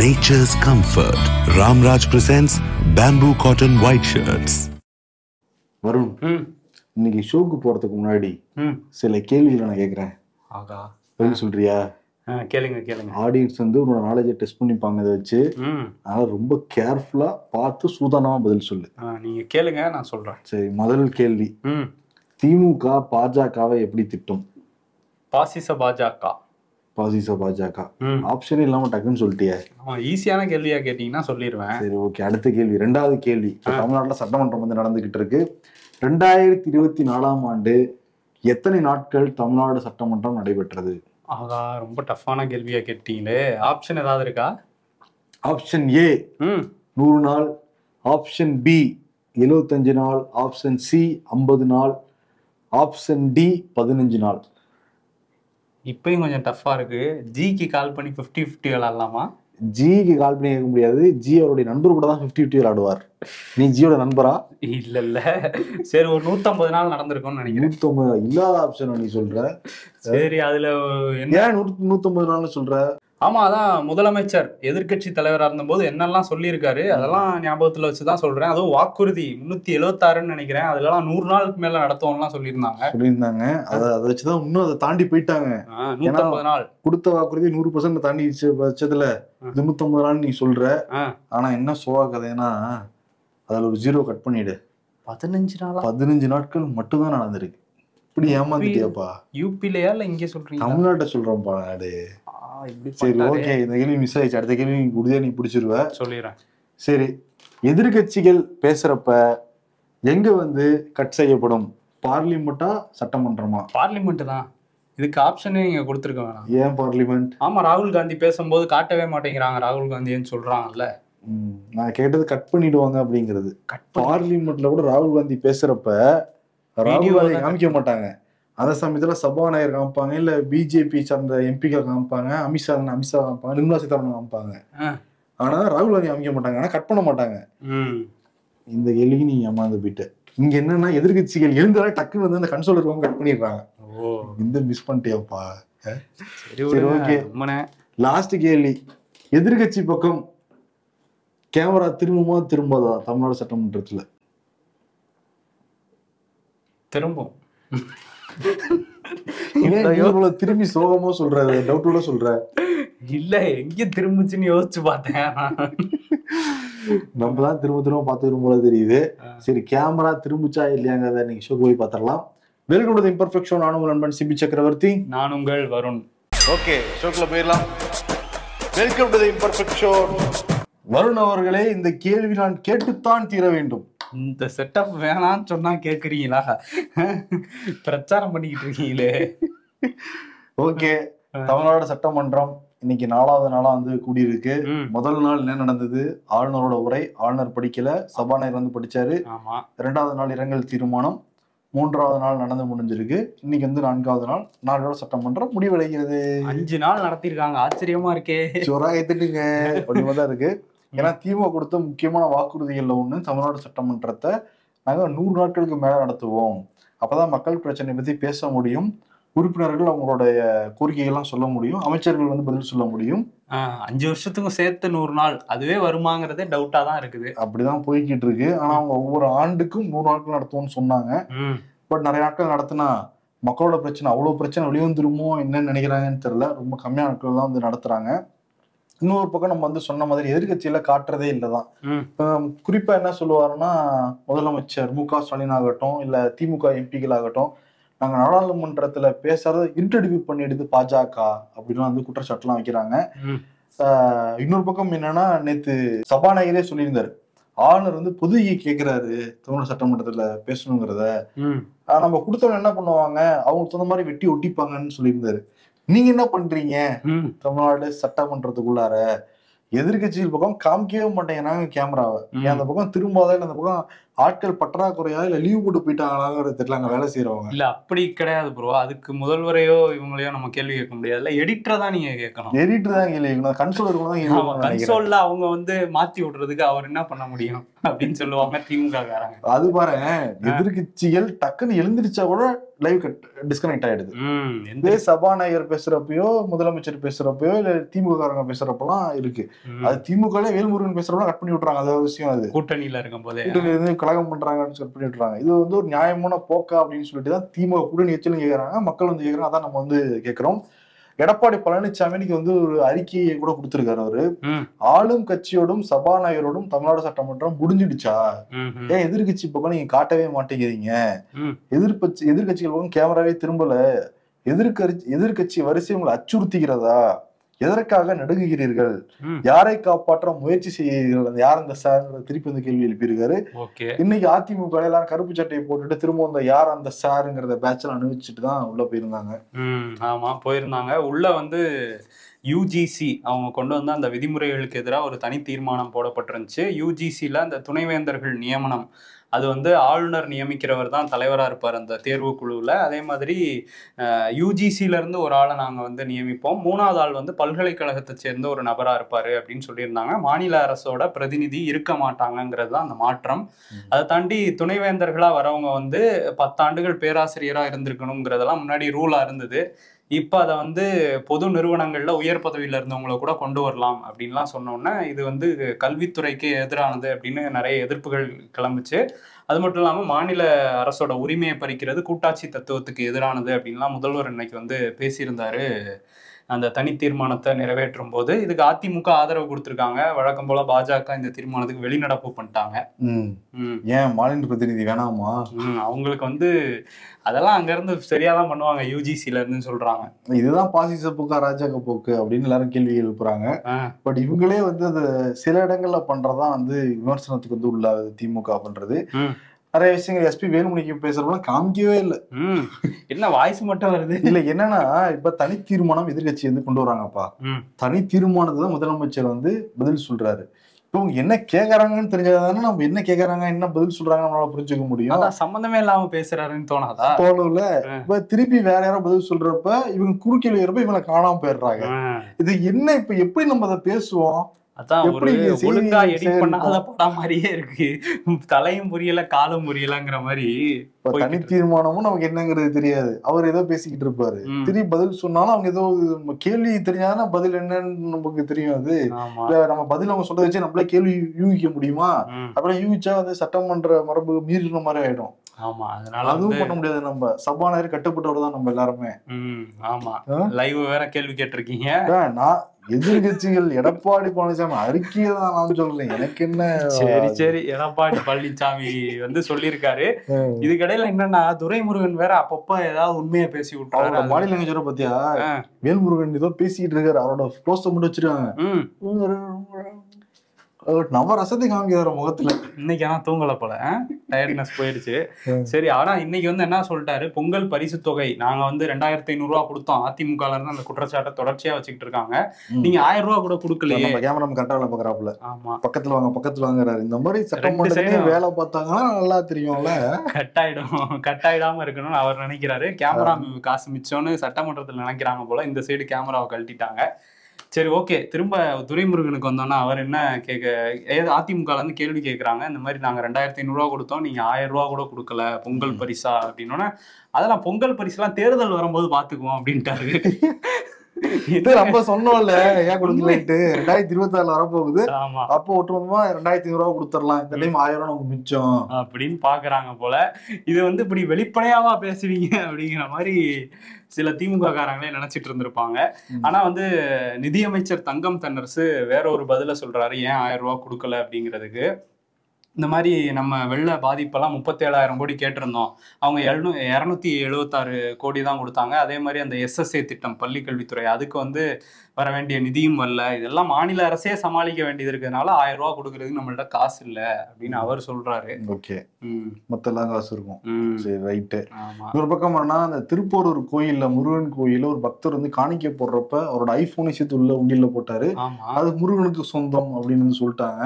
nature's comfort. Ramraj presents bamboo cotton white shirts. Varun, இன்னைக்கு ஷோக்கு போறதுக்கு முன்னாடி சில கேள்விகளை நான் கேட்கறேன். பதில் சொல்றியா? கேளுங்க கேளுங்க. ஆடியன்ஸ் வந்து உன்னோட நாலேஜை டெஸ்ட் பண்ணிப்பாங்க இதை வச்சு. அதனால ரொம்ப கேர்ஃபுல்லா பார்த்து சூதானமா பதில் சொல்லு. நீங்க கேளுங்க, நான் சொல்றேன். சரி, முதல் கேள்வி. திமுக பாஜகவை எப்படி திட்டும்? பாசிச பாஜக. பாசிச பாஜக ஆப்ஷன் இல்லாம டக்குன்னு சொல்லிட்டியே. ஈஸியான கேள்வியா கேட்டீங்கன்னா சொல்லிடுவேன். சரி, ஓகே. அடுத்த கேள்வி, ரெண்டாவது கேள்வி. தமிழ்நாட்டுல சட்டமன்றம் வந்து நடந்துகிட்டு இருக்கு. 2024 ஆண்டு எத்தனை நாட்கள் தமிழ்நாடு சட்டமன்றம் நடைபெற்றது? ஆகா, ரொம்ப டஃப்பான கேள்வியா கேட்டீங்களே. ஆப்ஷன் ஏதாவது இருக்கா? ஆப்ஷன் ஏ 100 நாள், ஆப்ஷன் பி 75 நாள், ஆப்ஷன் சி 50 நாள், ஆப்ஷன் டி 15 நாள். இப்பயும் கொஞ்சம் டஃப்பா இருக்கு. ஜிக்கு கால் பண்ணி 50-50 விளையாடலாமா? ஜிக்கு கால் பண்ணி கேட்க முடியாது. ஜி அவருடைய நண்பர் கூட தான் 50-50 விளையாடுவார். நீ ஜியோட நண்பரா? இல்ல. சரி, ஒரு 150 நாள் நடந்திருக்கும்னு நினைக்கிறேன். 150 இல்லாத ஆப்ஷன் நீ சொல்ற. சரி, அதுல ஏன் 150 நாள்னு சொல்ற? ஆமா, அதான் முதலமைச்சர் எதிர்கட்சி தலைவரா இருந்த போது என்னெல்லாம் சொல்லியிருக்காரு அதெல்லாம் ஞாபகத்துல வச்சுதான் சொல்றேன். அதுவும் வாக்குறுதி 376ன்னு நினைக்கிறேன். அதெல்லாம் 100 நாளுக்கு மேல நடத்துவோம்லாம் சொல்லியிருந்தாங்க. அதை வச்சுதான் இன்னும் அதை தாண்டி போயிட்டாங்க. 150 நாள் கொடுத்த வாக்குறுதி 100% தாண்டி வச்சதுல 150 நாள் நீ சொல்ற. ஆனா என்ன சோகா கதைன்னா, அதுல ஒரு 0 கட் பண்ணிடு. 15 நாட்கள் மட்டும்தான் நடந்திருக்கு. இப்படி ஏமாந்துட்டியாப்பா? யூபிலயா இல்ல இங்க சொல்றீங்க? தமிழ்நாட்டை சொல்றோம்ப்பா நாடு. சரி, ஓகே. இந்த கேள்வி மிஸ் ஆயிடுச்சு. அடுத்த கேள்வி உறுதியா நீ பிடிச்சிருவ. சொல்லிடுறேன். சரி, எதிர்கட்சிகள் பேசுறப்ப எங்க வந்து கட் செய்யப்படும்? பார்லிமெண்டா சட்டமன்றமா? பார்லிமெண்ட் தான். இதுக்கு ஆப்ஷனே நீங்க கொடுத்துருக்க வேணாம். ஏன் பார்லிமெண்ட்? ஆமா, ராகுல் காந்தி பேசும்போது காட்டவே மாட்டேங்கிறாங்க. ராகுல் காந்தின்னு சொல்றாங்கல்ல. நான் கேட்டது கட் பண்ணிடுவாங்க அப்படிங்கிறது. பார்லிமெண்ட்ல கூட ராகுல் காந்தி பேசுறப்ப ராகுல் காந்தி காமிக்க மாட்டாங்க. அந்த சமயத்துல சபாநாயகர் காமிப்பாங்க, இல்ல பிஜேபி சார்ந்த எம்பிக்கள் காமிப்பாங்க, அமித்ஷா காமிப்பாங்க, நிர்மலா சீதாராமன் காமிப்பாங்க. ஆனா ராகுல் காந்தி காமிக்க மாட்டாங்க. ஆனா கட் பண்ண மாட்டாங்க. இந்த கேள்விக்கு நீ ஏமாந்து போயிட்ட. இங்க என்னன்னா, எதிர்கட்சிகள் எழுந்தாலே டக்குன்னு வந்து அந்த கன்சோலர் கட் பண்ணிடுறாங்க. இந்த மிஸ் பண்ணிட்டியாப்பா? சரி, ஓகே. லாஸ்ட் கேள்வி. எதிர்கட்சி பக்கம் கேமரா திரும்புமா திரும்பாதா தமிழ்நாடு சட்டமன்றத்துல? திரும்பும். திரும்பி சோகமா சொல்ற, டவுட்டோட சொல்ற. இல்ல, எங்க திரும்பிச்சுன்னு யோசிச்சு பார்த்தேன். நம்மதான் திரும்ப பாத்துக்கிறோம் போல தெரியுது. சரி, கேமரா திரும்பிச்சா இல்லையாங்கிறத நீங்க ஷோ போய் பாத்திரலாம். Welcome to the imperfect show. நான் உங்கள் நண்பன் சிபி சக்கரவர்த்தி. நான் உங்கள் வருண். ஓகே, ஷோக்குள்ள போயிடலாம். Welcome to the imperfect show. Varun அவர்களே, இந்த கேள்வி நான் கேட்டுத்தான் தீர வேண்டும். இந்த செட்டப் வேணான்னு சொன்னா கேக்குறீங்களா? பிரச்சாரம் பண்ணிக்கிட்டு இருக்கீங்களே. ஓகே, தமிழ்நாடு சட்டமன்றம் இன்னைக்கு 4வது நாளா வந்து கூடியிருக்கு. முதல் நாள் என்ன நடந்தது? ஆளுநரோட உரை. ஆளுநர் படிக்கல, சபாநாயகர் வந்து படிச்சாரு. 2வது நாள் இரங்கல் தீர்மானம். 3வது நாள் நடந்து முடிஞ்சிருக்கு. இன்னைக்கு வந்து 4வது நாள். நாளோட சட்டமன்றம் முடிவடைகிறது. 5 நாள் நடத்திருக்காங்க. ஆச்சரியமா இருக்கே. சோரா ஏத்துட்டுங்க அப்படிமாதான் இருக்கு. ஏன்னா திமுக கொடுத்த முக்கியமான வாக்குறுதிகள்ல ஒண்ணு, தமிழ்நாடு சட்டமன்றத்தை நாங்க 100 நாட்களுக்கு மேல நடத்துவோம். அப்பதான் மக்கள் பிரச்சனை பத்தி பேச முடியும், உறுப்பினர்கள் அவங்களுடைய கோரிக்கைகள்லாம் சொல்ல முடியும், அமைச்சர்கள் வந்து பதில் சொல்ல முடியும். 5 வருஷத்துக்கும் சேர்த்து 100 நாள் அதுவே வருமாங்கிறதே டவுட்டா தான் இருக்குது. அப்படிதான் போய்கிட்டு இருக்கு. ஆனா அவங்க ஒவ்வொரு ஆண்டுக்கும் 100 நாட்கள் நடத்துவோம்னு சொன்னாங்க. பட் நிறைய நாட்கள் நடத்தினா மக்களோட பிரச்சனை, அவ்வளவு பிரச்சனை வெளிவந்துருமோ என்னன்னு நினைக்கிறாங்கன்னு தெரியல. ரொம்ப கம்மியான நாட்கள் தான் வந்து நடத்துறாங்க. இன்னொரு பக்கம் நம்ம வந்து சொன்ன மாதிரி எதிர்கட்சியில காட்டுறதே இல்லதான். குறிப்பா என்ன சொல்லுவாருன்னா, முதலமைச்சர் மு.க. ஸ்டாலின் ஆகட்டும், இல்ல திமுக எம்பிக்கள் ஆகட்டும், நாங்க நாடாளுமன்றத்துல பேசுறத இன்ட்ரடியூ பண்ணிடுது பாஜக அப்படின்லாம் வந்து குற்றச்சாட்டுலாம் வைக்கிறாங்க. இன்னொரு பக்கம் என்னன்னா, நேத்து சபாநாயகரே சொல்லியிருந்தாரு, ஆளுநர் வந்து பொதுகை கேட்கிறாரு தமிழ் சட்டமன்றத்துல பேசணுங்கிறத. நம்ம கொடுத்தவங்க என்ன பண்ணுவாங்க, அவங்களுக்கு தகுந்த மாதிரி வெட்டி ஒட்டிப்பாங்கன்னு சொல்லியிருந்தாரு. நீங்க என்ன பண்றீங்க தமிழ்நாடு சட்டமன்றத்துக்குள்ளார? எதிர்கட்சிகள் பக்கம் காமிக்கவே மாட்டேங்கிறாங்க கேமராவை. அந்த பக்கம் திரும்பாத, இல்ல அந்த பக்கம் ஆட்கள் பற்றாக்குறையா, இல்ல லீவ் போட்டு போயிட்டாங்களாங்கிறது தெரியல அங்க வேலை செய்யறவங்க. இல்ல, அப்படி கிடையாது ப்ரோ. அதுக்கு முதல்வரையோ இவங்களையோ நம்ம கேள்வி கேட்க முடியாதுல்ல. எடிட்டரை தான் நீங்க கேட்கணும். எடிட்டர் தான் கேள்வி கேட்கணும். கன்சோலர் தான் கன்சோல்ல அவங்க வந்து மாத்தி விடுறதுக்கு அவர் என்ன பண்ண முடியும் அப்படின்னு சொல்லுவாங்க திமுக காரங்க. அது பாரு, எதிர்கட்சிகள் டக்குன்னு எழுந்திரிச்சா கூட லைவ் டிஸ்கனெக்ட் ஆயிடுது. இதே சபாநாயகர் பேசுறப்பயோ முதலமைச்சர் பேசுறப்பயோ இல்ல திமுக காரங்க பேசுறப்பெல்லாம் இருக்கு. அது திமுக வேல்முருகன் பேசுறப்பெல்லாம் கட் பண்ணி விட்டுறாங்க. அதாவது விஷயம் அது கூட்டணியில இருக்கும் போதே கூட்டணியில இருந்து கலகம் பண்றாங்கன்னு கட் பண்ணி விட்டுறாங்க. இது வந்து ஒரு நியாயமான போக்கா அப்படின்னு சொல்லிட்டு தான் திமுக கூட்டணி எச்சலும் கேட்கறாங்க, மக்கள் வந்து கேட்கறாங்க. அதான் நம்ம வந்து கேட்கிறோம். எடப்பாடி பழனிசாமி இன்னைக்கு வந்து ஒரு அறிக்கையை கூட கொடுத்திருக்காரு. அவரு ஆளும் கட்சியோடும் சபாநாயகரோடும் தமிழ்நாடு சட்டமன்றம் முடிஞ்சிடுச்சா, ஏன் எதிர்கட்சி பக்கம் நீங்க காட்டவே மாட்டேங்கிறீங்க, எதிர்கட்சிகள் பக்கம் கேமராவே திரும்பல, எதிர்கட்சி வரிசை உங்களை அச்சுறுத்துகிறதா, எதற்காக நடுங்குகிறீர்கள், யாரை காப்பாற்ற முயற்சி செய்கிறீர்கள், யார் அந்த சார் திருப்பி வந்து கேள்வி எழுப்பியிருக்காரு. இன்னைக்கு அதிமுக எல்லாம் கருப்பு சட்டையை போட்டுட்டு திரும்ப அந்த யார் அந்த சாருங்கிறத பேட்ச்ல அனுபவிச்சுட்டு தான் உள்ள போயிருந்தாங்க. ஆமா போயிருந்தாங்க. உள்ள வந்து யூஜிசி அவங்க கொண்டு வந்து அந்த விதிமுறைகளுக்கு எதிராக ஒரு தனி தீர்மானம் போடப்பட்டிருந்துச்சு. யூஜிசியில அந்த துணைவேந்தர்கள் நியமனம் அது வந்து ஆளுநர் நியமிக்கிறவர் தான் தலைவராக இருப்பார் அந்த தேர்வு குழுவில். அதே மாதிரி யூஜிசியிலேருந்து ஒரு ஆளை நாங்கள் வந்து நியமிப்போம், 3வது ஆள் வந்து பல்கலைக்கழகத்தை சேர்ந்த ஒரு நபராக இருப்பார் அப்படின்னு சொல்லியிருந்தாங்க. மாநில அரசோட பிரதிநிதி இருக்க மாட்டாங்கங்கிறது தான் அந்த மாற்றம். அதை தாண்டி துணைவேந்தர்களாக வரவங்க வந்து 10 ஆண்டுகள் பேராசிரியராக இருந்திருக்கணுங்கிறதெல்லாம் முன்னாடி ரூலாக இருந்தது. இப்போ அதை வந்து பொது நிறுவனங்களில் உயர் பதவியில் இருந்தவங்களை கூட கொண்டு வரலாம் அப்படின்லாம் சொன்னோன்னே இது வந்து கல்வித்துறைக்கு எதிரானது அப்படின்னு நிறைய எதிர்ப்புகள் கிளம்பிச்சு. அது மட்டும் இல்லாமல் மாநில அரசோட உரிமையை பறிக்கிறது கூட்டாட்சி தத்துவத்துக்கு எதிரானது அப்படின்லாம் முதல்வர் இன்னைக்கு வந்து பேசியிருந்தாரு. அந்த தனி தீர்மானத்தை நிறைவேற்றும் போது இதுக்கு அதிமுக ஆதரவு கொடுத்திருக்காங்க. வழக்கம் போல பாஜக இந்த தீர்மானத்துக்கு வெளிநடப்பு பண்ணிட்டாங்க. ஏன் மாநில பிரதிநிதி வேணாமா? அவங்களுக்கு வந்து அதெல்லாம் அங்க இருந்து சரியாதான் பண்ணுவாங்க யூஜிசில இருந்து சொல்றாங்க. இதுதான் பாசிச போக்கா ராஜாக்க போக்கு அப்படின்னு எல்லாரும் கேள்வி எழுப்புறாங்க. பட் இவங்களே வந்து அந்த சில இடங்கள்ல பண்றதா வந்து விமர்சனத்துக்கு வந்து உள்ளாகுது திமுக பண்றது. நிறைய விஷயங்கள் எஸ்பி வேலுமணிக்கு பேசுறப்பெல்லாம் காமிக்கவே இல்லை. என்ன வாய்ஸ் மட்டும் வருது. இல்ல என்னன்னா இப்ப தனி தீர்மானம் எதிர்கட்சி வந்து கொண்டு வராங்கப்பா. தனி தீர்மானத்தை தான் முதலமைச்சர் வந்து பதில் சொல்றாரு. இப்போ அவங்க என்ன கேக்குறாங்கன்னு தெரிஞ்சாதானே நம்ம என்ன கேக்குறாங்க என்ன பதில் சொல்றாங்க நம்மளால புரிஞ்சுக்க முடியும். அதான் சம்பந்தமே இல்லாம பேசுறாருன்னு தோணாதா? தோணுல. இப்ப திருப்பி வேற யாரும் பதில் சொல்றப்ப இவங்க குறுக்கில் ஏறப்ப இவங்களை காணாம போயிடுறாங்க. இது என்ன இப்ப எப்படி நம்ம அதை பேசுவோம்? அதான் ஒரு ஒழுங்கா எடிட் பண்ணாத படம் மாதிரியே இருக்கு. தலையும் புரியல காலும் புரியலங்கிற மாதிரி. தனி தீர்மானமும் நமக்கு என்னங்கிறது தெரியாது. அவர் ஏதோ பேசிக்கிட்டு இருப்பாரு. திரும்பி பதில் சொன்னாலும் அவங்க ஏதோ கேள்வி தெரிஞ்சாதானே பதில் என்னன்னு நமக்கு தெரியும். அது நம்ம பதில் அவங்க சொல்றத வச்சு நம்மளே கேள்வி யூகிக்க முடியுமா? அப்புறம் யூகிச்சா வந்து சட்டமன்ற மரபு மீறின மாதிரி ஆயிடும். ஆமா, அதனால அதுவும் பண்ண முடியாது. நம்ம சபாநாயகர் கட்டுப்பட்டவர் தான் நம்ம எல்லாருமே. ஆமா, லைவ் வேற கேள்வி கேட்டிருக்கீங்க. நான் எதிர்கட்சிகள் எடப்பாடி பழனிசாமி அறிக்கையை தான் நான் சொல்றேன். எனக்கு என்ன சரி எடப்பாடி பழனிசாமி வந்து சொல்லியிருக்காரு. இதுக்கிடையில என்னன்னா துரைமுருகன் வேற அப்பப்ப ஏதாவது உண்மையை பேசி விட்டாரு. மாநில அமைச்சரை பத்தியா வேல்முருகன் ஏதோ பேசிட்டு இருக்காரு. அவரோட க்ளோஸ் மட்டும் வச்சிருக்காங்க. நவரசத்தை காமிக்கிறாரு முகத்துல. இன்னைக்கு ஆனா தூங்கல போல, டயர்ட்னஸ் போயிடுச்சு. சரி, ஆனா இன்னைக்கு வந்து என்ன சொல்லிட்டாரு, பொங்கல் பரிசு தொகை நாங்க வந்து 2500 ரூபா கொடுத்தோம். அதிமுக இருந்து அந்த குற்றச்சாட்டை தொடர்ச்சியா வச்சுக்கிட்டு இருக்காங்க. நீங்க 1000 ரூபா கூட கொடுக்கலையே. கேமரா கரெக்டா வேலை பாக்குறாப்புல. ஆமா, பக்கத்துல வாங்குறாரு. இந்த மாதிரி சட்டமன்றத்திலே வேலை பார்த்தாங்கன்னா நல்லா தெரியும்ல. கட் ஆயிடாம இருக்கணும்னு அவர் நினைக்கிறாரு. கேமரா காசு மிச்சம்னு சட்டமன்றத்துல நினைக்கிறாங்க போல. இந்த சைடு கேமராவை கழட்டிட்டாங்க. சரி, ஓகே. திரும்ப துரைமுருகனுக்கு வந்தோம்னா அவர் என்ன அதிமுக இருந்து கேள்வி கேட்கறாங்க. இந்த மாதிரி நாங்க 2500 ரூபா கொடுத்தோம், நீங்க 1000 ரூபா கூட கொடுக்கல பொங்கல் பரிசா அப்படின்னோன்னா, அதெல்லாம் பொங்கல் பரிசுலாம் தேர்தல் வரும்போது பாத்துக்குவோம் அப்படின்ட்டாரு. இது நம்ம சொன்னோம்ல ஏன் கொடுக்கலன்ட்டு. 2026 வரப்போகுது. அப்போ ஒட்டுமொத்தமா 2500 ரூபா கொடுத்துடலாம், இந்த டைம் 1000 ரூபா நமக்கு மிச்சம் அப்படின்னு பாக்குறாங்க போல. இது வந்து இப்படி வெளிப்படையாவா பேசுவீங்க அப்படிங்கிற மாதிரி சில திமுக காரங்களே நினைச்சிட்டு இருந்திருப்பாங்க. ஆனா வந்து நிதியமைச்சர் தங்கம் தென்னரசு வேற ஒரு பதில சொல்றாரு, ஏன் 1000 ரூபா கொடுக்கல அப்படிங்கிறதுக்கு. இந்த மாதிரி நம்ம வெள்ள பாதிப்பெல்லாம் 37,000 கோடி கேட்டிருந்தோம், அவங்க 276 கோடி தான் கொடுத்தாங்க. அதே மாதிரி அந்த SSA திட்டம் பள்ளிக்கல்வித்துறை, அதுக்கு வந்து வர வேண்டிய நிதியும் வரல. இதெல்லாம் மாநில அரசே சமாளிக்க வேண்டியது இருக்கிறதுனால 1000 ரூபா கொடுக்கறதுக்கு நம்மள்ட்ட காசு இல்லை அப்படின்னு அவர் சொல்றாரு. ஓகே, மொத்தம் காசு இருக்கும். சரி, ரைட்டு. ஒரு பக்கம் என்னன்னா, அந்த திருப்போரூர் கோயில்ல, முருகன் கோயில ஒரு பக்தர் வந்து காணிக்கை போடுறப்ப அவரோட ஐபோனை சேர்த்து உள்ள உண்டியல்ல போட்டாரு. அது முருகனுக்கு சொந்தம் அப்படின்னு சொல்லிட்டாங்க.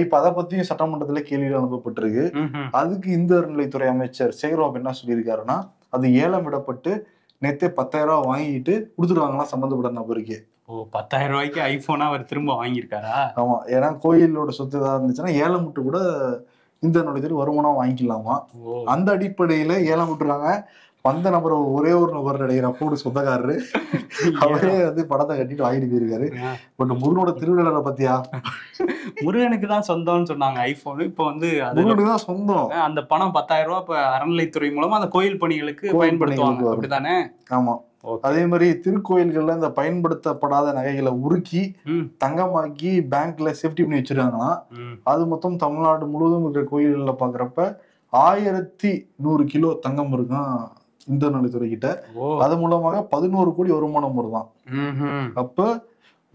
இப்ப அதை பத்தியும் சட்டமன்றத்துல கேள்வி அனுப்பப்பட்டிருக்கு. அதுக்கு இந்து அறநிலைத்துறை அமைச்சர் சேகர்பாபு என்ன சொல்லியிருக்காருன்னா, அது ஏலம் விடப்பட்டு நேத்தே 10,000 ரூபாய் வாங்கிட்டு கொடுத்துருவாங்களாம் சம்பந்தப்பட்ட நபருக்கு. 10,000 ரூபாய்க்கு ஐபோனா அவர் திரும்ப வாங்கியிருக்காரா? ஆமா, ஏன்னா கோயிலோட சொத்து ஏதாவது இருந்துச்சுன்னா ஏலம் விட்டு கூட இந்த அறநிலையத்துறை வருமானம் வாங்கிக்கலாமா. அந்த அடிப்படையில ஏலம் விட்டுருக்காங்க. வந்த நபர் ஒரே ஒரு நபர் நடிகர் அப்போட சொந்தக்காரரு, அவரே வந்து படத்தை கட்டிட்டு வாங்கிட்டு போயிருக்காரு. பட் முருகனோட திருவிழா பத்தியா, முருகனுக்கு தான் சொந்தம்னு சொன்னாங்க ஐபோன். இப்போ வந்து முருகனுக்கு தான் சொந்தம். அந்த பணம் 10,000 ரூபாய் இப்ப அறநிலைத்துறை மூலமா அந்த கோயில் பணிகளுக்கு பயன்படுத்துவாங்க, அப்படித்தானே? ஆமா. அதே மாதிரி திருக்கோயில்கள்ல இந்த பயன்படுத்தப்படாத நகைகளை உருக்கி தங்கமாக்கி பேங்க்ல சேஃப்டி பண்ணி வச்சிருக்காங்கன்னா, அது மொத்தம் தமிழ்நாடு முழுவதும் இருக்கிற கோயில்கள்ல பாக்குறப்ப 1100 கிலோ தங்கம் இருக்கும் இந்து அறநிலைத்துறை கிட்ட. அது மூலமாக 11 கோடி வருமானம் வருதான். அப்ப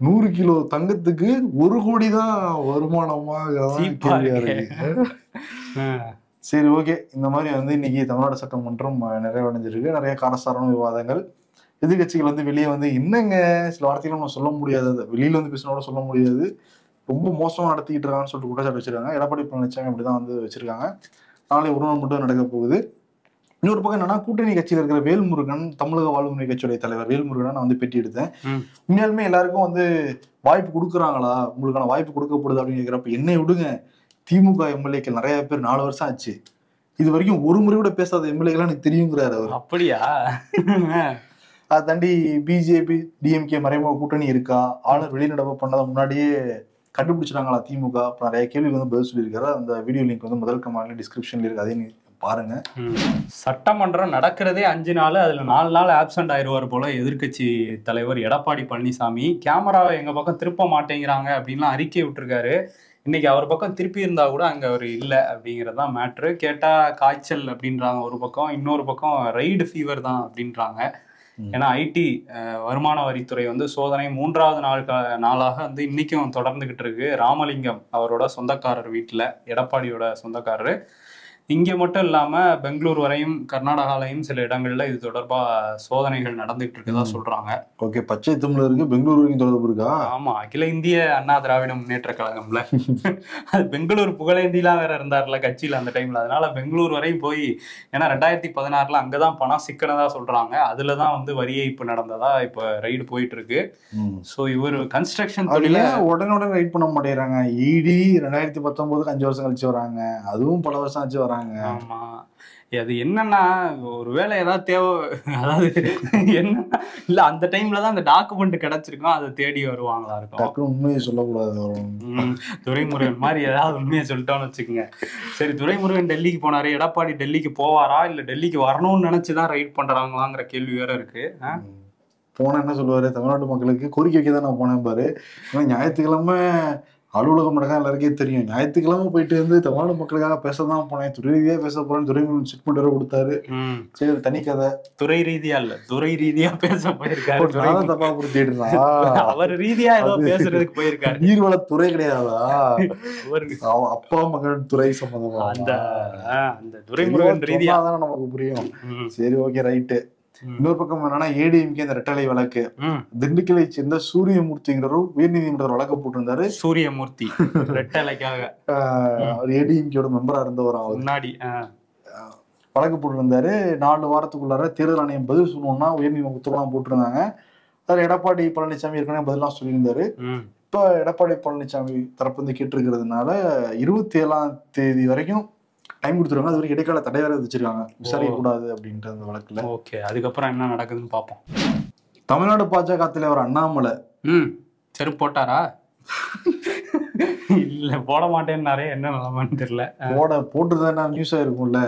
100 கிலோ தங்கத்துக்கு 1 கோடி தான் வருமானமா? சரி, ஓகே. இந்த மாதிரி வந்து இன்னைக்கு தமிழ்நாடு சட்டமன்றம் நிறைவடைஞ்சிருக்கு. நிறைய காரசாரான விவாதங்கள். எதிர்கட்சிகள் வந்து வெளியே வந்து என்னங்க சில வார்த்தைகள் நம்ம சொல்ல முடியாது, வெளியில வந்து பேசினோட சொல்ல முடியாது, ரொம்ப மோசமா நடத்திக்கிட்டு இருக்காங்கன்னு சொல்லிட்டு குற்றச்சாட்டு வச்சிருக்காங்க. எடப்பாடி பழனிசாமி அப்படிதான் வந்து வச்சிருக்காங்க. நாளை ஒரு நாள் மட்டும் நடக்க போகுது. இன்னொரு பக்கம் என்னன்னா, கூட்டணி கட்சியில் இருக்கிற வேல்முருகன், தமிழக வாழ்வுரிமை கட்சியுடைய தலைவர் வேல்முருகன் நான் வந்து பேட்டி எடுத்தேன். உண்மையாலுமே எல்லாருக்கும் வந்து வாய்ப்பு கொடுக்குறாங்களா, உங்களுக்கான வாய்ப்பு கொடுக்கப்படுது அப்படின்னு கேட்கிறப்ப, என்னை விடுங்க, திமுக எம்எல்ஏக்கள் நிறைய பேர் 4 வருஷம் ஆச்சு, இது வரைக்கும் ஒரு முறை கூட பேசாத எம்எல்ஏக்கெல்லாம் எனக்கு தெரியுங்கிறாரு அவர். அப்படியா? அதை தாண்டி பிஜேபி டிஎம்கே மறைமுக கூட்டணி இருக்கா, ஆளுநர் வெளிநடப்பு பண்ணதை முன்னாடியே கண்டுபிடிச்சிட்டாங்களா திமுக, நிறைய கேள்விக்கு வந்து பதில் சொல்லியிருக்காரு. அந்த வீடியோ லிங்க் வந்து முதல் கமெண்ட்ல டிஸ்கிரிப்ஷன்ல இருக்கு, அதையும் பாருங்க. சட்டமன்றம் நடக்கிறதே 5 நாள், அதுல 4 நாள் ஆப்சென்ட் ஆயிடுவார் போல எதிர்கட்சி தலைவர் எடப்பாடி பழனிசாமி. கேமராவை எங்க பக்கம் திருப்ப மாட்டேங்கிறாங்க அப்படின்லாம் அறிக்கை விட்டுருக்காரு. இன்னைக்கு அவர் பக்கம் திருப்பி இருந்தா கூட அங்க அவர் இல்லை அப்படிங்கறதான் மேட்ரு. கேட்டா காய்ச்சல் அப்படின்றாங்க ஒரு பக்கம், இன்னொரு பக்கம் ரைடு ஃபீவர் தான் அப்படின்றாங்க. ஏன்னா ஐடி வருமான வரித்துறை வந்து சோதனை 3வது நாளாக வந்து இன்னைக்கும் தொடர்ந்துகிட்டு இருக்கு. ராமலிங்கம் அவரோட சொந்தக்காரர் வீட்டுல, எடப்பாடியோட சொந்தக்காரரு. இங்க மட்டும் இல்லாம பெங்களூர் வரையும் கர்நாடகாலையும் சில இடங்கள்ல இது தொடர்பா சோதனைகள் நடந்துட்டு இருக்குதா சொல்றாங்க. ஓகே, பச்சை தமிழருக்கு பெங்களூர் வரைக்கும் தொடர்பு இருக்கா? ஆமா, அகில இந்திய அண்ணா திராவிட முன்னேற்ற கழகம்ல அது பெங்களூர் புகழேந்திலாம் வேற இருந்தார்ல கட்சியில அந்த டைம்ல, அதனால பெங்களூர் வரையும் போய், ஏன்னா 2016 அங்கதான் பணம் சிக்கனதா சொல்றாங்க, அதுலதான் வந்து வரி ஏய்ப்பு நடந்ததா இப்ப ரைடு போயிட்டு இருக்கு. சோ இவர் கன்ஸ்ட்ரக்ஷன் தொழில உடனே ரைட் பண்ண மாட்டேங்கிறாங்க. இடி 2019 5 வருஷம் கழிச்சு வராங்க, அதுவும் பல வருஷம் ஆச்சு வராங்க. ஆமா, அது என்னன்னா ஒருவேளை ஏதாவது தேவை, அதாவது என்ன இல்ல அந்த டைம்ல தான் அந்த டாக்குமெண்ட் கிடைச்சிருக்கும், அதை தேடி வருவாங்களா இருக்கும். உண்மையை சொல்லக்கூடாது, துரைமுருகன் மாதிரி ஏதாவது உண்மையை சொல்லிட்டோம்னு வச்சுக்கோங்க. சரி, துரைமுருகன் டெல்லிக்கு போனாரு, எடப்பாடி டெல்லிக்கு போவாரா இல்ல டெல்லிக்கு வரணும்னு நினைச்சுதான் ரைட் பண்றாங்களாங்கிற கேள்வி வேற இருக்கு. போன என்ன சொல்லுவாரு, தமிழ்நாட்டு மக்களுக்கு கோரிக்கை வைக்க தான் நான் போனேன் பாரு, ஞாயிற்றுக்கிழமை அலுவலகம் நடக்க எல்லாருக்கே தெரியும், ஞாயிற்றுக்கிழமை போயிட்டு வந்து தமிழ்நாடு மக்களுக்காக பேசதான் போனேன், துறை ரீதியா பேச போறேன்னு துரைமுருகன் செக்மெண்ட் வர கொடுத்தாரு. சரி, தனி கதை. துறை ரீதியா இல்ல, துறை ரீதியா பேச போயிருக்காரு. தப்பா புரிஞ்சுட்டு அவர் ரீதியா ஏதோ பேசுறதுக்கு போயிருக்காரு. நீர்வளத்துறை கிடையாதா, அப்பா மகன் துறை சம்பந்தமா அந்த துரைமுருகன் ரீதியா தான் நமக்கு புரியும். சரி, ஓகே, ரைட்டு. இன்னொரு பக்கம் என்னன்னா, ஏடிஎம்கே இந்த ரெட்டலை வழக்கு, திண்டுக்கலை சேர்ந்த சூரியமூர்த்திங்கிறவர் உயர்நீதிமன்ற வழக்கு போட்டிருந்தாரு. சூரியமூர்த்தி ரெட்டலைக்காக ஏடிஎம்கேயோட மெம்பரா இருந்தவர், அவர் முன்னாடி வழக்கு போட்டிருந்தாரு. 4 வாரத்துக்குள்ளார தேர்தல் ஆணையம் பதில் சொல்லணும்னா உயர்நீதிமன்றத்துலாம் போட்டிருந்தாங்க. அதுல எடப்பாடி பழனிசாமி ஏற்கனவே பதிலாம் சொல்லியிருந்தாரு. இப்ப எடப்பாடி பழனிசாமி தரப்பு வந்து கேட்டிருக்கிறதுனால 27ஆம் தேதி வரைக்கும் டைம் கொடுத்துருவாங்க. அது வரைக்கும் இடைக்கால தடை வேற விதிச்சிருக்காங்க, விசாரிக்க கூடாது அப்படின்ற அந்த வழக்குல. ஓகே, அதுக்கப்புறம் என்ன நடக்குதுன்னு பார்ப்போம். தமிழ்நாடு பாஜக தலைவர் அண்ணாமலை செருப்பு போட்டாரா? இல்ல, போட மாட்டேன்னாரே, என்ன நிலைமைன்னு தெரியல. போட்டுதான் நியூஸ் ஆயிருக்கும்ல,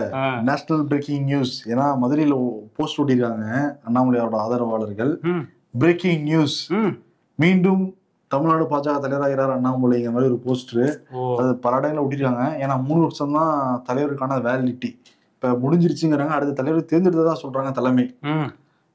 நேஷனல் பிரேக்கிங் நியூஸ். ஏன்னா மதுரையில போஸ்ட் ஓட்டிருக்காங்க அண்ணாமலையோட ஆதரவாளர்கள், பிரேக்கிங் நியூஸ், மீண்டும் தமிழ்நாடு பாஜக தலைவராகிறார் அண்ணாமலைங்கிற மாதிரி ஒரு போஸ்டரு. அது பல இடங்களில் ஒட்டிருக்காங்க. ஏன்னா 3 வருஷம் தான் தலைவருக்கான வேலிடிட்டி, இப்ப முடிஞ்சிருச்சுங்கிறாங்க. அடுத்த தலைவர் தேர்ந்தெடுத்ததா சொல்றாங்க தலைமை.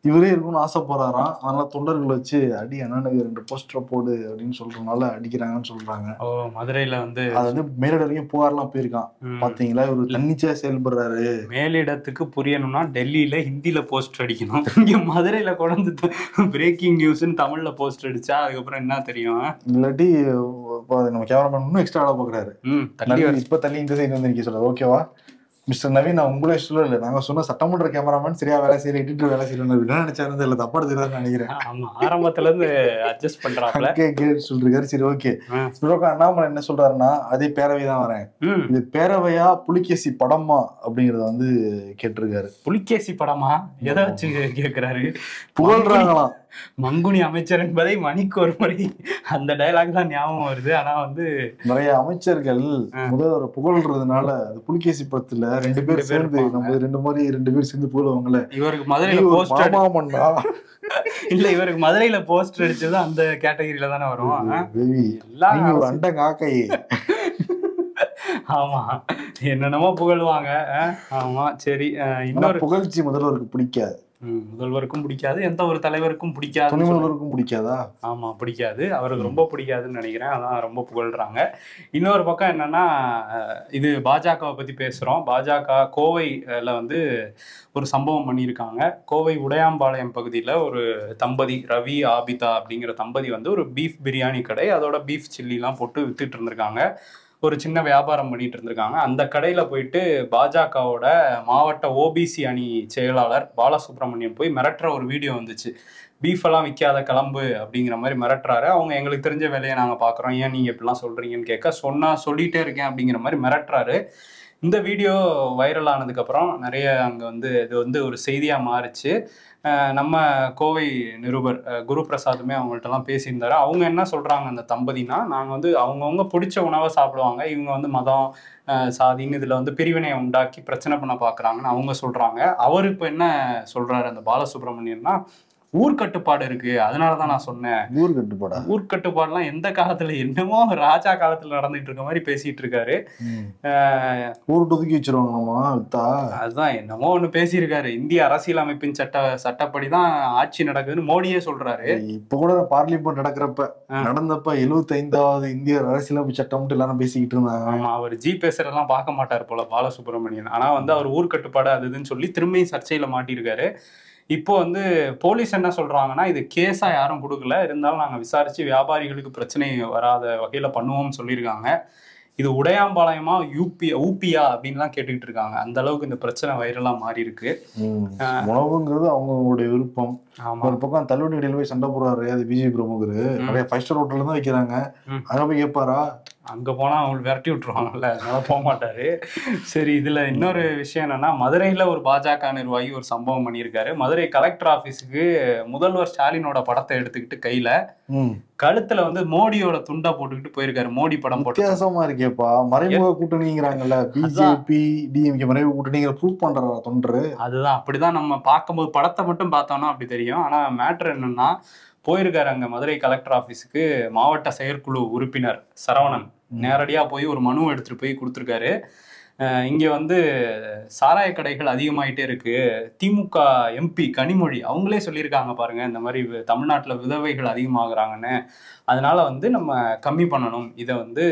இவரே இருக்கும்னு ஆசைப்படுறாராம். அதனால தொண்டர்கள் வச்சு அடி அண்ணனுக்கு 2 போஸ்டரை போடு அப்படின்னு சொல்றதுனால அடிக்கிறாங்கன்னு சொல்றாங்க. மதுரையில வந்து அது வந்து மேலிட வரைக்கும் புகார்லாம் போயிருக்கான். பாத்தீங்களா, இவரு தன்னிச்சையா செயல்படுறாரு. மேலிடத்துக்கு புரியணும்னா டெல்லியில ஹிந்தில போஸ்டர் அடிக்கணும், இங்க மதுரையில கொண்டு பிரேக்கிங் நியூஸ்ன்னு தமிழ்ல போஸ்டர் அடிச்சா அதுக்கப்புறம் என்ன தெரியும். இல்லாட்டி நம்ம கேமராமேன் இன்னும் எக்ஸ்ட்ரா ஆள பாக்குறாரு. இப்ப தள்ளி இந்த சைடு வந்து நிக்க சொல்றாரு. ஓகேவா, மிஸ்டர் நவீன் நான் உங்களே சொல்லல, நாங்க சொன்ன சட்டமன்ற கேமராமேன் சரியா வேலை செய்யற, எடிட்டர் வேலை செய்யணும் நினைச்சாரு, இல்ல தப்பா எடுத்துக்கிறாருன்னு நினைக்கிறேன். ஆமா, ஆரம்பத்துல இருந்து அட்ஜஸ்ட் பண்றாப்ல சொல்லிருக்காரு. சரி ஓகே. அண்ணாமலை என்ன சொல்றாருன்னா, அதே பேரவை தான் வரேன், இது பேரவையா புலிகேசி படமா அப்படிங்கறத வந்து கேட்டிருக்காரு. புலிகேசி படமா எதை வச்சு கேக்குறாரு? புகழ்றாங்களாம். மங்குனி அமைச்சர் என்பதை மணிக்கு ஒரு முறை அந்த டயலாக் தான் ஞாபகம் வருது. ஆனா வந்து நிறைய அமைச்சர்கள் முதல்வர் புகழ்றதுனால அது புலிகேசி படத்துல 2 பேர் சேர்ந்து நம்ம 2 பேர் சேர்ந்து புகழுவாங்கல்ல. இவருக்கு மதுரையில போஸ்டர் இல்ல, இவருக்கு மதுரையில போஸ்டர் அடிச்சது அந்த கேட்டகரியில தானே வரும். ஒரு அண்ட காக்கை. ஆமா, என்னென்னமோ புகழ்வாங்க. ஆமா சரி. இன்னொரு புகழ்ச்சி முதல்வருக்கு பிடிக்காது. முதல்வருக்கும் பிடிக்காது, எந்த ஒரு தலைவருக்கும் பிடிக்காது, துணை முதல்வருக்கும் பிடிக்காதா? ஆமா பிடிக்காது, அவருக்கு ரொம்ப பிடிக்காதுன்னு நினைக்கிறேன். அதான் ரொம்ப புகழ்றாங்க. இன்னொரு பக்கம் என்னன்னா, இது பாஜகவை பத்தி பேசுறோம். பாஜக கோவைல வந்து ஒரு சம்பவம் பண்ணியிருக்காங்க. கோவை உடையாம்பாளையம் பகுதியில் ஒரு தம்பதி, ரவி ஆபிதா அப்படிங்கிற தம்பதி வந்து ஒரு பீஃப் பிரியாணி கடை, அதோட பீஃப் சில்லிலாம் போட்டு வித்துட்டு இருந்திருக்காங்க. ஒரு சின்ன வியாபாரம் பண்ணிட்டு இருந்திருக்காங்க. அந்த கடையில போயிட்டு பாஜகவோட மாவட்ட ஓபிசி அணி செயலாளர் பாலசுப்ரமணியம் போய் மிரட்டுற ஒரு வீடியோ வந்துச்சு. பீஃப் எல்லாம் விற்காத கிளம்பு அப்படிங்கிற மாதிரி மிரட்டுறாரு. அவங்க எங்களுக்கு தெரிஞ்ச வேலையை நாங்கள் பார்க்குறோம், ஏன் நீங்கள் இப்படிலாம் சொல்றீங்கன்னு கேட்க, சொல்லிட்டே இருக்கேன் அப்படிங்கிற மாதிரி மிரட்டுறாரு. இந்த வீடியோ வைரல் ஆனதுக்கப்புறம் நிறைய அங்கே வந்து இது வந்து ஒரு செய்தியாக மாறிச்சு. நம்ம கோவை நிருபர் குரு பிரசாத்துமே அவங்கள்ட்டலாம் பேசியிருந்தாரு. அவங்க என்ன சொல்கிறாங்க அந்த தம்பதினா, நாங்கள் வந்து அவங்கவுங்க பிடிச்ச உணவை சாப்பிடுவாங்க, இவங்க வந்து மதம் சாதின்னு இதில் வந்து பிரிவினையை உண்டாக்கி பிரச்சனை பண்ண பார்க்குறாங்கன்னு அவங்க சொல்கிறாங்க. அவர் இப்போ என்ன சொல்கிறாரு அந்த பாலசுப்ரமணியன்னா, ஊர்கட்டுப்பாடு இருக்கு, அதனாலதான் நான் சொன்னேன். ஊர்கட்டுப்பாடுலாம் எந்த காலத்துல, என்னமோ ராஜா காலத்துல நடந்துட்டு இருக்க மாதிரி பேசிட்டு இருக்காரு. ஒதுக்கி வச்சிருவாங்க. அதுதான் என்னமோ ஒண்ணு பேசியிருக்காரு. இந்திய அரசியலமைப்பின் சட்டப்படிதான் ஆட்சி நடக்குதுன்னு மோடியே சொல்றாரு. இப்ப கூட பார்லிமெண்ட் நடந்தப்ப 75வது இந்திய அரசியலமைப்பு சட்டம் எல்லாரும் பேசிக்கிட்டு இருந்தாங்க. ஆமா, அவர் பேசுறதெல்லாம் பார்க்க மாட்டார் போல பாலசுப்ரமணியன். ஆனா வந்து அவர் ஊர்கட்டுப்பாடு அதுன்னு சொல்லி திரும்பியும் சர்ச்சையில மாட்டியிருக்காரு. இப்போ வந்து போலீஸ் என்ன சொல்றாங்கன்னா, இது கேஸா யாரும் கொடுக்கல, இருந்தாலும் நாங்க விசாரிச்சு வியாபாரிகளுக்கு பிரச்சனை வராத வகையில பண்ணுவோம்னு சொல்லியிருக்காங்க. இது உடையாம்பாளையமா ஊபியா அப்படின்லாம் கேட்டுக்கிட்டு இருக்காங்க. அந்த அளவுக்கு இந்த பிரச்சனை வைரலா மாறி இருக்கு. உணவுங்கிறது அவங்களுடைய விருப்பம். ஒரு பக்கம் தள்ளுவண்டி கடையில் போய் சண்டை போடுறாரு அது பிஜேபி பிரமுகர், நிறைய 5 ஸ்டார் ஹோட்டல்ல தான் வைக்கிறாங்க, அங்க போய் கேட்பாரா? அங்க போனா அவங்களுக்கு விரட்டி விட்டுருவாங்கல்ல, அதனால போக மாட்டாரு. சரி, இதுல இன்னொரு விஷயம் என்னன்னா, மதுரையில ஒரு பாஜக நிர்வாகி ஒரு சம்பவம் பண்ணியிருக்காரு. மதுரை கலெக்டர் ஆபீஸுக்கு முதல்வர் ஸ்டாலினோட படத்தை எடுத்துக்கிட்டு கையில கழுத்துல வந்து மோடியோட துண்டா போட்டுக்கிட்டு போயிருக்காரு. மோடி படம் போட்டு. வித்தியாசமா இருக்கேப்பா, மறைமுக கூட்டணிங்கிறாங்கல்ல, பிஜேபி டிஎம்கே மறைமுக கூட்டணிங்கிற ப்ரூவ் பண்ற தொண்டரு. அதுதான், அப்படிதான் நம்ம பார்க்கும்போது படத்தை மட்டும் பார்த்தோம்னா அப்படி தெரியும். ஆனா மேட்டர் என்னன்னா, போயிருக்காரு அங்க மதுரை கலெக்டர் ஆபீஸுக்கு மாவட்ட செயற்குழு உறுப்பினர் சரவணன் நேரடியா போய் ஒரு மனு எடுத்துட்டு போய் கொடுத்துருக்காரு. இங்க வந்து சாராய கடைகள் அதிகமாயிட்டே இருக்கு, திமுக எம்பி கனிமொழி அவங்களே சொல்லியிருக்காங்க பாருங்க, இந்த மாதிரி தமிழ்நாட்டுல விதவைகள் அதிகமாகறாங்கன்னு, அதனால வந்து நம்ம கம்மி பண்ணணும், இதை வந்து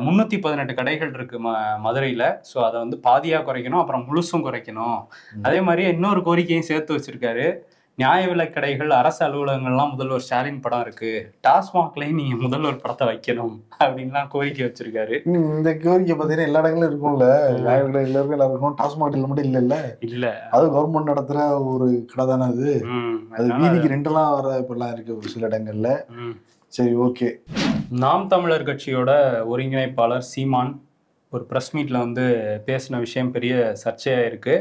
318 கடைகள் இருக்கு மதுரையில, ஸோ அதை வந்து பாதியா குறைக்கணும், அப்புறம் முழுசும் குறைக்கணும். அதே மாதிரி இன்னொரு கோரிக்கையும் சேர்த்து வச்சிருக்காரு. நியாய விலைக் கடைகள், அரசு அலுவலகங்கள்லாம் முதல்வர் ஸ்டாலின் படம் இருக்கு, டாஸ்மாக்லையும் நீங்க முதல்வர் படத்தை வைக்கணும் அப்படின்லாம் கோரிக்கை வச்சிருக்காரு. இந்த கோரிக்கை பார்த்தீங்கன்னா எல்லா இடங்களும் இருக்கும்ல, நியாய விலை எல்லாருக்கும் இருக்கும், டாஸ்மாக் மட்டும் இல்ல இல்ல, அது கவர்மெண்ட் நடத்துற ஒரு கடை தானே அது. அது வீதிக்கு 2 வர இப்பெல்லாம் இருக்கு ஒரு சில இடங்கள்ல. சரி ஓகே. நாம் தமிழர் கட்சியோட ஒருங்கிணைப்பாளர் சீமான் ஒரு ப்ரெஸ் மீட்ல வந்து பேசின விஷயம் பெரிய சர்ச்சையா இருக்கு.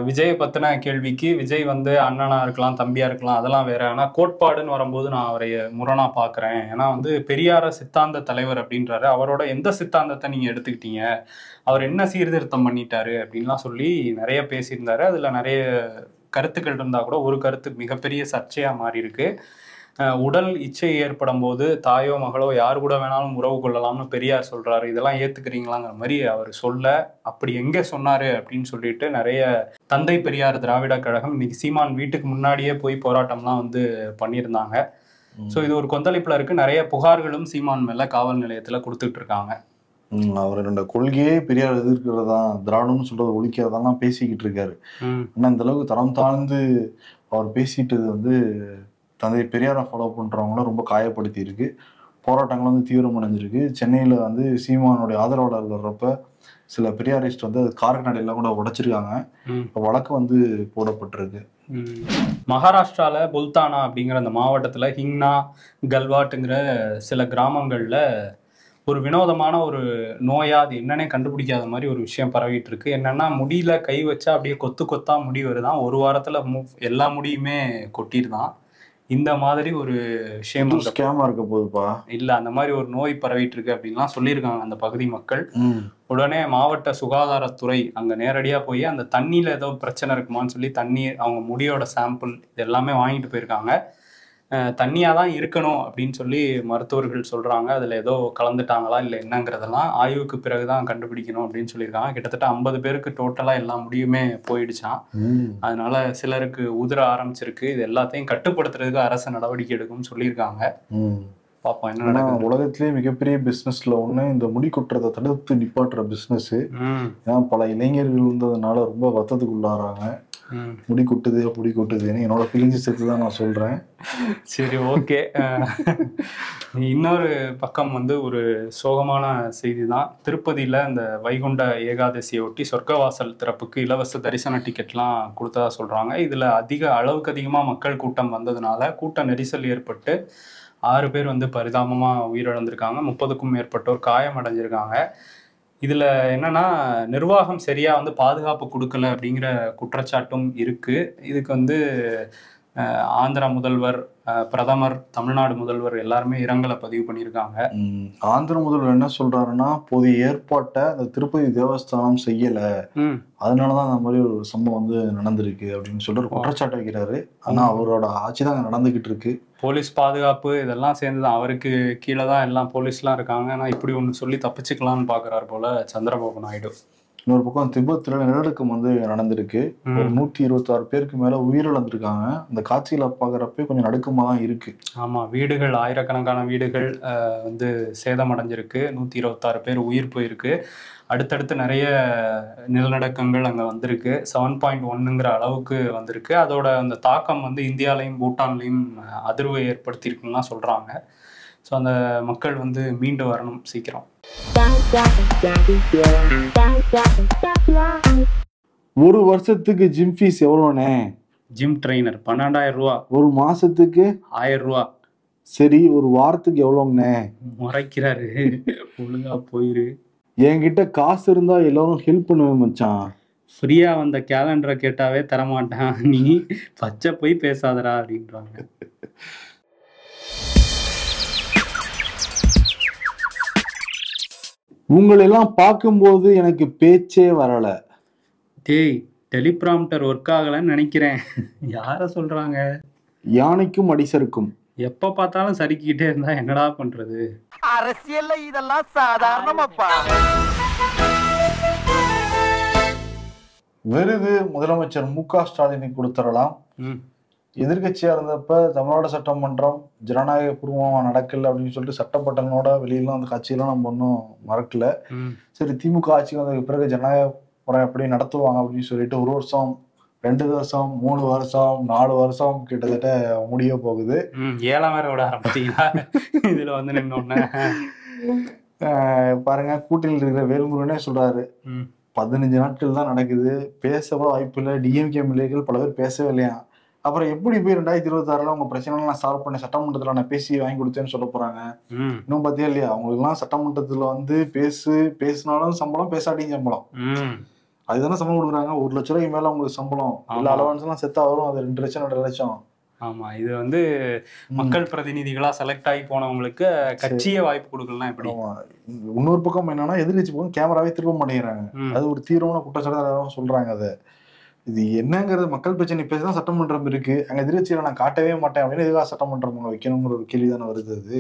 விஜய் பத்தின கேள்விக்கு, விஜய் வந்து அண்ணனா இருக்கலாம், தம்பியா இருக்கலாம், அதெல்லாம் வேற, ஆனால் கோட்பாடுன்னு வரும்போது நான் அவரை முரணா பார்க்குறேன். ஏன்னா வந்து பெரியார சித்தாந்த தலைவர் அப்படின்றாரு, அவரோட எந்த சித்தாந்தத்தை நீங்க எடுத்துக்கிட்டீங்க, அவர் என்ன சீர்திருத்தம் பண்ணிட்டாரு அப்படின்லாம் சொல்லி நிறைய பேசியிருந்தாரு. அதுல நிறைய கருத்துக்கள் இருந்தா கூட ஒரு கருத்து மிகப்பெரிய சர்ச்சையா மாறி இருக்கு. உடல் இச்சை ஏற்படும் போது தாயோ மகளோ யாரு கூட வேணாலும் உறவு கொள்ளலாம்னு பெரியார் சொல்றாரு, இதெல்லாம் ஏத்துக்கிறீங்களாங்கிற மாதிரி அவர் சொல்ல, அப்படி எங்க சொன்னாரு அப்படின்னு சொல்லிட்டு நிறைய தந்தை பெரியார் திராவிட கழகம் இன்னைக்கு சீமான் வீட்டுக்கு முன்னாடியே போய் போராட்டம்லாம் வந்து பண்ணியிருந்தாங்க. ஸோ இது ஒரு கொந்தளிப்புல இருக்கு. நிறைய புகார்களும் சீமான் மேல காவல் நிலையத்துல கொடுத்துட்டு இருக்காங்க. அவரோட கொள்கையே பெரியார் எதிர்க்கிறதா, திராவிடம்னு சொல்றது ஒழிக்கிறதெல்லாம் பேசிக்கிட்டு இருக்காரு. ஆனா இந்த அளவுக்கு தரம் தாழ்ந்து அவர் பேசிட்டது வந்து தந்தை பெரியாரை ஃபாலோ பண்றவங்கள ரொம்ப காயப்படுத்தி இருக்கு. போராட்டங்கள் வந்து தீவிரமடைஞ்சிருக்கு. சென்னையில் வந்து சீமானுடைய ஆதரவாளர்கள் வர்றப்ப சில பெரியாரிஸ்ட் வந்து காருக்கு நடையெல்லாம் கூட உடைச்சிருக்காங்க. வழக்கு வந்து போடப்பட்டிருக்கு. மகாராஷ்டிரால புல்தானா அப்படிங்கிற அந்த மாவட்டத்துல ஹிங்னா கல்வாட்டுங்கிற சில கிராமங்கள்ல ஒரு வினோதமான ஒரு நோயா, அது என்னன்னே கண்டுபிடிக்காத மாதிரி ஒரு விஷயம் பரவிட்டு இருக்கு. என்னன்னா, முடியில கை வச்சா அப்படியே கொத்து கொத்தா முடி வருதான். ஒரு வாரத்துல எல்லா முடியுமே கொட்டிடுதான். இந்த மாதிரி ஒரு விஷயம் ஸ்கேமா இருக்க போகுதுப்பா. இல்ல, அந்த மாதிரி ஒரு நோய் பரவிட்டு இருக்கு அப்படின்லாம் சொல்லியிருக்காங்க அந்த பகுதி மக்கள். உடனே மாவட்ட சுகாதாரத்துறை அங்க நேரடியா போய் அந்த தண்ணியில ஏதோ பிரச்சனை இருக்குமான்னு சொல்லி தண்ணீர், அவங்க முடியோட சாம்பிள் இது எல்லாமே வாங்கிட்டு போயிருக்காங்க. தண்ணியா தான் இருக்கணும் அப்படின்னு சொல்லி மருத்துவர்கள் சொல்றாங்க. அதுல ஏதோ கலந்துட்டாங்களா இல்லை என்னங்கிறதெல்லாம் ஆய்வுக்கு பிறகுதான் கண்டுபிடிக்கணும் அப்படின்னு சொல்லியிருக்காங்க. கிட்டத்தட்ட 50 பேருக்கு டோட்டலா எல்லா முடியுமே போயிடுச்சான். அதனால சிலருக்கு உதிர ஆரம்பிச்சிருக்கு. இது எல்லாத்தையும் கட்டுப்படுத்துறதுக்கு அரசு நடவடிக்கை எடுக்கும்னு சொல்லியிருக்காங்க. பாப்போம் என்ன நடக்குது. உலகத்திலேயே மிகப்பெரிய பிசினஸ்ல ஒண்ணு இந்த முடி கொட்டுறதை தடுத்து நிப்பாட்டுற பிசினஸ். ஏன்னா பல இளைஞர்கள் இருந்ததுனால ரொம்ப வருத்தத்துக்கு உள்ளாராங்க. முடி கொட்டுதுன்னு என்னோட ஃபீலிங்ஸ் சேர்த்து தான் நான் சொல்றேன். சரி, ஓகே. இன்னொரு பக்கம் வந்து ஒரு சோகமான செய்தி தான். திருப்பதியில இந்த வைகுண்ட ஏகாதசியை ஒட்டி சொர்க்கவாசல் திறப்புக்கு இலவச தரிசன டிக்கெட்லாம் கொடுத்ததா சொல்றாங்க. இதுல அளவுக்கு அதிகமா மக்கள் கூட்டம் வந்ததுனால கூட்ட நெரிசல் ஏற்பட்டு 6 பேர் வந்து பரிதாபமா உயிரிழந்திருக்காங்க. 30க்கும் மேற்பட்டோர் காயமடைஞ்சிருக்காங்க. இதுல என்னன்னா, நிர்வாகம் சரியா வந்து பாதுகாப்பு கொடுக்கல அப்படிங்கிற குற்றச்சாட்டும் இருக்கு. இதுக்கு வந்து ஆந்திரா முதல்வர், பிரதமர், தமிழ்நாடு முதல்வர் எல்லாருமே இரங்கலை பதிவு பண்ணியிருக்காங்க. ஆந்திர முதல்வர் என்ன சொல்றாருன்னா, போதிய ஏற்பாட்டை அந்த திருப்பதி தேவஸ்தானம் செய்யல, அதனாலதான் அந்த மாதிரி ஒரு சம்பவம் வந்து நடந்திருக்கு அப்படின்னு சொல்லிட்டு குற்றச்சாட்டு வைக்கிறாரு. ஆனா அவரோட ஆட்சி தான் நடந்துகிட்டு இருக்கு. போலீஸ் பாதுகாப்பு இதெல்லாம் சேர்ந்துதான், அவருக்கு கீழே தான் எல்லாம் போலீஸ்லாம் இருக்காங்க. ஆனா இப்படி ஒன்று சொல்லி தப்பிச்சுக்கலாம்னு பாக்குறாரு போல சந்திரபாபு நாயுடு. இன்னொரு பக்கம் திபெத்தில் நிலநடுக்கம் வந்து நடந்திருக்கு. ஒரு 126 பேருக்கு மேல உயிரிழந்திருக்காங்க. அந்த காட்சியில பாக்குறப்ப கொஞ்சம் நடுக்கமா தான் இருக்கு. ஆமா, வீடுகள், ஆயிரக்கணக்கான வீடுகள் வந்து சேதமடைஞ்சிருக்கு. 126 பேர் உயிர் போயிருக்கு. அடுத்தடுத்து நிறைய நிலநடுக்கங்கள் அங்கே வந்திருக்கு. 7.1ங்கிற அளவுக்கு வந்திருக்கு. அதோட அந்த தாக்கம் வந்து இந்தியாலையும் பூட்டான்லையும் அதிர்வை ஏற்படுத்தியிருக்குன்னு சொல்றாங்க. ஸோ அந்த மக்கள் வந்து மீண்டு வரணும் சீக்கிரம். ஒரு வருஷத்துக்கு ஜிம் ஃபீஸ் எவ்வளோண்ணே? ஜிம் ட்ரெயினர் 12,000 ரூபா. ஒரு மாசத்துக்கு 1000 ரூபா. சரி, ஒரு வாரத்துக்கு எவ்வளோங்கண்ணே? முறைக்கிறாரு. ஒழுங்கா போயிரு. என்கிட்ட காசு இருந்தா எல்லாரும் ஹெல்ப் பண்ணுவேன் மச்சான். ஃப்ரீயா வந்த கேலண்டரை கேட்டாவே தரமாட்டான், நீ பச்சை போய் பேசாதடா அப்படின்றாங்க. உங்களெல்லாம் பார்க்கும்போது எனக்கு பேச்சே வரல. டேய், டெலிபிராம்டர் ஒர்க் ஆகலன்னு நினைக்கிறேன். யார சொல்றாங்க? யானைக்கும் அடிசருக்கும். எப்ப பார்த்தாலும் சறுக்கிட்டே இருந்தா என்னடா பண்றது? அரசியல்ல இதெல்லாம் சாதாரணமாப்பா. விருது முதலமைச்சர் மு.க. ஸ்டாலினுக்கு கொடுத்துடலாம். எதிர்கட்சியா இருந்தப்ப தமிழ்நாடு சட்டமன்றம் ஜனநாயக பூர்வமா நடக்கல அப்படின்னு சொல்லிட்டு சட்டப்பட்டனோட வெளியெல்லாம் அந்த கட்சியெல்லாம் நம்ம ஒன்றும் மறக்கல. சரி, திமுக ஆட்சி வந்ததுக்கு பிறகு ஜனநாயக முறை எப்படி நடத்துவாங்க அப்படின்னு சொல்லிட்டு 1 வருஷம், 2 வருஷம், 3 வருஷம், 4 வருஷம் கிட்டத்தட்ட முடிய போகுது. 7 வேற விட ஆரம்பிச்சீங்களா? இதுல வந்து நின்னோன்னு பாருங்க, கூட்டணியில் இருக்கிற வேல்முருகனே சொல்றாரு 15 நாட்கள் தான் நடக்குது, பேசவா வாய்ப்பு இல்லை, டிஎம்கே எம்எல்ஏக்கள் பல பேர் பேசவே இல்லையா. அப்புறம் எப்படி போய் 2026 உங்க பிரச்சனை நான் சால்வ் பண்ணி சட்டமன்றத்துல நான் பேசி வாங்கி கொடுத்தேன்னு சொல்ல போறாங்க? இன்னும் பாத்தியா இல்லையா, அவங்களுக்கு எல்லாம் சட்டமன்றத்துல வந்து பேசினாலும் சம்பளம், பேசாட்டியும் சம்பளம். அதுதானே சம்பளம் கொடுக்குறாங்க. 1 லட்ச ரூபாய்க்கு மேல உங்களுக்கு சம்பளம். எல்லா அலவன்ஸ் எல்லாம் செத்தா வரும். அது 2 லட்சம் 2.5 லட்சம். ஆமா, இது வந்து மக்கள் பிரதிநிதிகளா செலக்ட் ஆகி போனவங்களுக்கு கட்சியே வாய்ப்பு கொடுக்கலாம். எப்படி? இன்னொரு பக்கம் என்னன்னா, எதிர்கட்சி போகும் கேமராவே திரும்ப மாட்டேங்கிறாங்க. அது ஒரு தீவிரமான குற்றச்சாட்டு சொல்றாங்க. அதை இது என்னங்கிறது மக்கள் பிரச்சனை பேசதான் சட்டமன்றம் இருக்கு, அங்க எதிர்கட்சியில நான் காட்டவே மாட்டேன் அப்படின்னு எதுக்காக சட்டமன்றம் வைக்கணுங்கிற ஒரு கேள்விதானே வருது. அது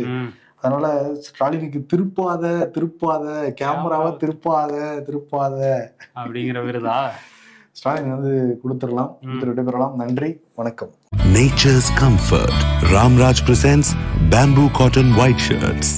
அதனால ஸ்டாலினுக்கு திருப்பாத கேமராவை திருப்பாத அப்படிங்கிற விருதா ஸ்டாலின் வந்து கொடுத்துடலாம். விடைபெறலாம். நன்றி, வணக்கம். Nature's Comfort. Ramraj presents Bamboo Cotton White Shirts.